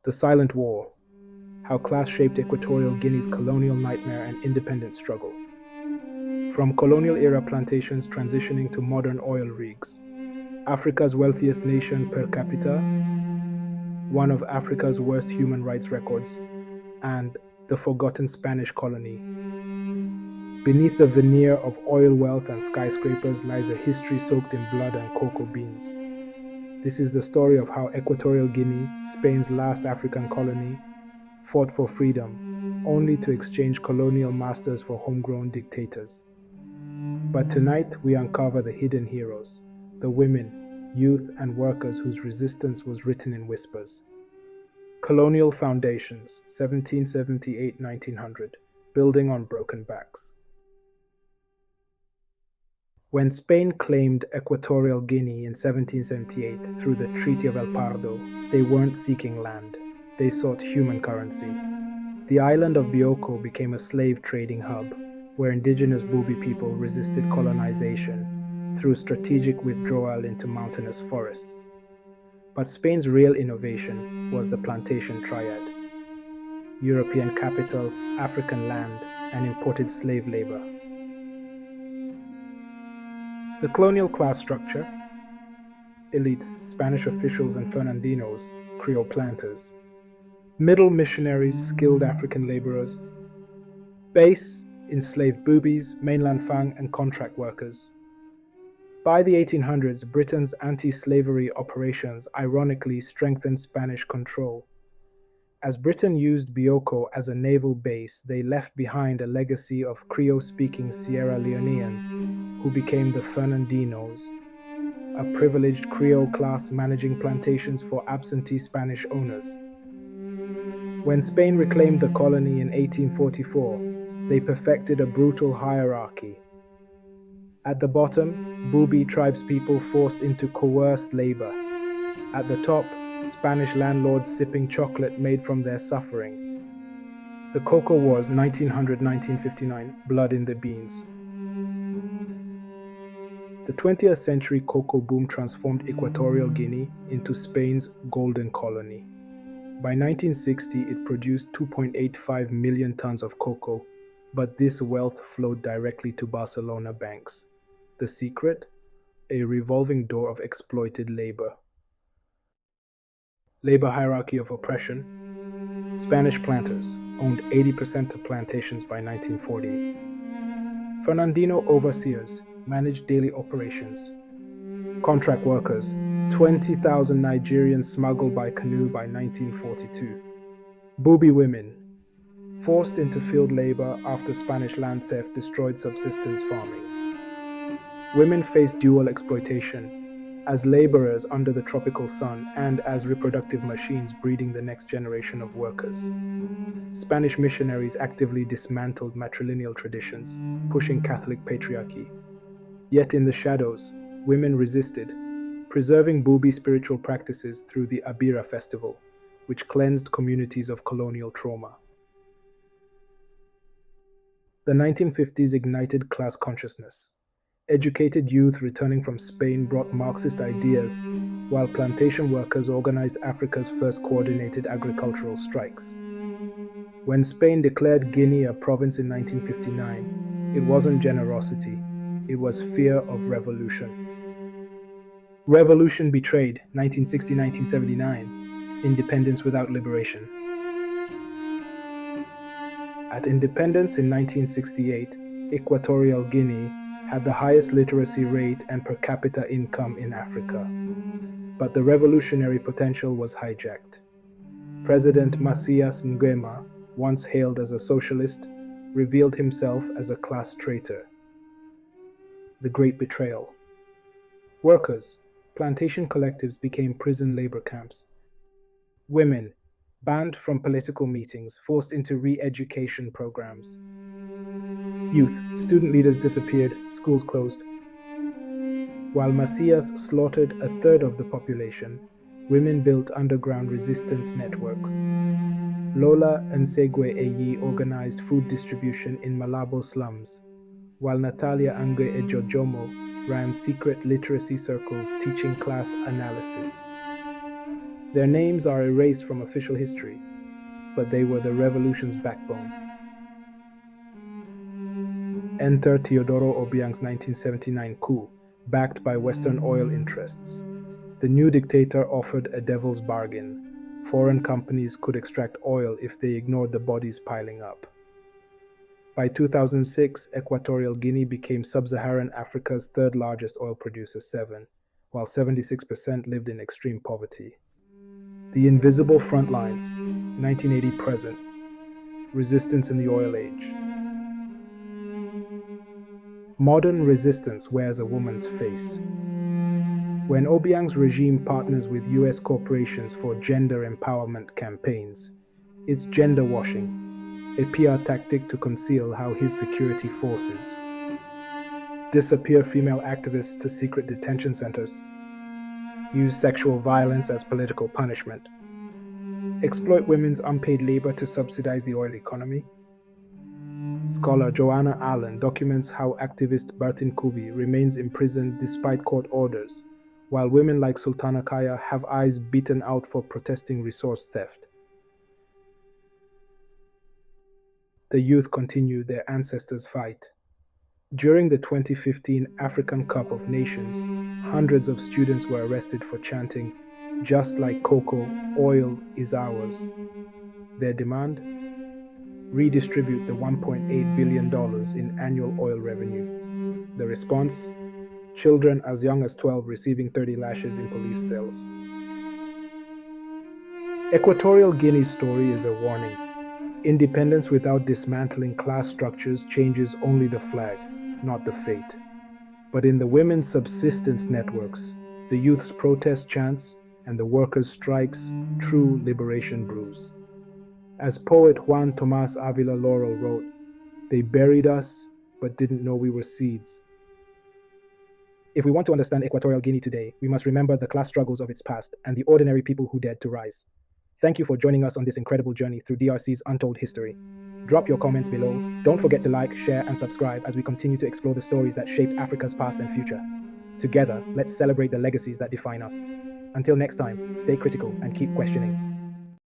The Silent War: How Class Shaped Equatorial Guinea's Colonial Nightmare and Independence Struggle. From colonial-era plantations transitioning to modern oil rigs, Africa's wealthiest nation per capita, one of Africa's worst human rights records, and the forgotten Spanish colony. Beneath the veneer of oil wealth and skyscrapers lies a history soaked in blood and cocoa beans. This is the story of how Equatorial Guinea, Spain's last African colony, fought for freedom, only to exchange colonial masters for homegrown dictators. But tonight we uncover the hidden heroes, the women, youth, and workers whose resistance was written in whispers. Colonial Foundations, 1778–1900, building on broken backs. When Spain claimed Equatorial Guinea in 1778 through the Treaty of El Pardo, they weren't seeking land, they sought human currency. The island of Bioko became a slave trading hub, where indigenous Bubi people resisted colonization through strategic withdrawal into mountainous forests. But Spain's real innovation was the plantation triad: European capital, African land, and imported slave labor. The colonial class structure: elites, Spanish officials and Fernandinos, Creole planters; middle missionaries, skilled African laborers; base, enslaved Bubis, mainland Fang, and contract workers. By the 1800s, Britain's anti-slavery operations ironically strengthened Spanish control. As Britain used Bioko as a naval base, they left behind a legacy of Creole-speaking Sierra Leoneans, who became the Fernandinos, a privileged Creole class managing plantations for absentee Spanish owners. When Spain reclaimed the colony in 1844, they perfected a brutal hierarchy. At the bottom, Bubi tribespeople forced into coerced labor. At the top, Spanish landlords sipping chocolate made from their suffering. The Cocoa Wars, 1900–1959, blood in the beans. The 20th century cocoa boom transformed Equatorial Guinea into Spain's golden colony. By 1960, it produced 2.85 million tons of cocoa, but this wealth flowed directly to Barcelona banks. The secret? A revolving door of exploited labor. Labor hierarchy of oppression. Spanish planters owned 80% of plantations by 1940. Fernandino overseers managed daily operations. Contract workers, 20,000 Nigerians smuggled by canoe by 1942. Bubi women, forced into field labor after Spanish land theft destroyed subsistence farming. Women faced dual exploitation, as laborers under the tropical sun and as reproductive machines breeding the next generation of workers. Spanish missionaries actively dismantled matrilineal traditions, pushing Catholic patriarchy. Yet in the shadows, women resisted, preserving Bubi spiritual practices through the Abira festival, which cleansed communities of colonial trauma. The 1950s ignited class consciousness. Educated youth returning from Spain brought Marxist ideas, while plantation workers organized Africa's first coordinated agricultural strikes. When Spain declared Guinea a province in 1959, it wasn't generosity, it was fear of revolution. Revolution betrayed, 1960–1979, independence without liberation. At independence in 1968, Equatorial Guinea had the highest literacy rate and per capita income in Africa. But the revolutionary potential was hijacked. President Macias Nguema, once hailed as a socialist, revealed himself as a class traitor. The Great Betrayal. Workers, plantation collectives became prison labor camps. Women, banned from political meetings, forced into re-education programs. Youth, student leaders disappeared, schools closed. While Macias slaughtered a third of the population, women built underground resistance networks. Lola Nsegwe Eyi organized food distribution in Malabo slums, while Natalia Angwe Ejojomo ran secret literacy circles teaching class analysis. Their names are erased from official history, but they were the revolution's backbone. Enter Teodoro Obiang's 1979 coup, backed by Western oil interests. The new dictator offered a devil's bargain. Foreign companies could extract oil if they ignored the bodies piling up. By 2006, Equatorial Guinea became sub-Saharan Africa's third largest oil producer, while 76% lived in extreme poverty. The Invisible Front Lines, 1980 present, resistance in the oil age. Modern resistance wears a woman's face. When Obiang's regime partners with US corporations for gender empowerment campaigns, it's gender washing, a PR tactic to conceal how his security forces disappear female activists to secret detention centers, use sexual violence as political punishment, exploit women's unpaid labor to subsidize the oil economy. Scholar Joanna Allen documents how activist Bertin Kubi remains imprisoned despite court orders, while women like Sultana Kaya have eyes beaten out for protesting resource theft. The youth continue their ancestors' fight. During the 2015 African Cup of Nations, hundreds of students were arrested for chanting, "Just like cocoa, oil is ours." Their demand? Redistribute the $1.8 billion in annual oil revenue. The response? Children as young as 12 receiving 30 lashes in police cells. Equatorial Guinea's story is a warning. Independence without dismantling class structures changes only the flag, not the fate. But in the women's subsistence networks, the youth's protest chants, and the workers' strikes, true liberation brews. As poet Juan Tomás Ávila Laurel wrote, "They buried us, but didn't know we were seeds." If we want to understand Equatorial Guinea today, we must remember the class struggles of its past and the ordinary people who dared to rise. Thank you for joining us on this incredible journey through DRC's untold history. Drop your comments below. Don't forget to like, share, and subscribe as we continue to explore the stories that shaped Africa's past and future. Together, let's celebrate the legacies that define us. Until next time, stay critical and keep questioning.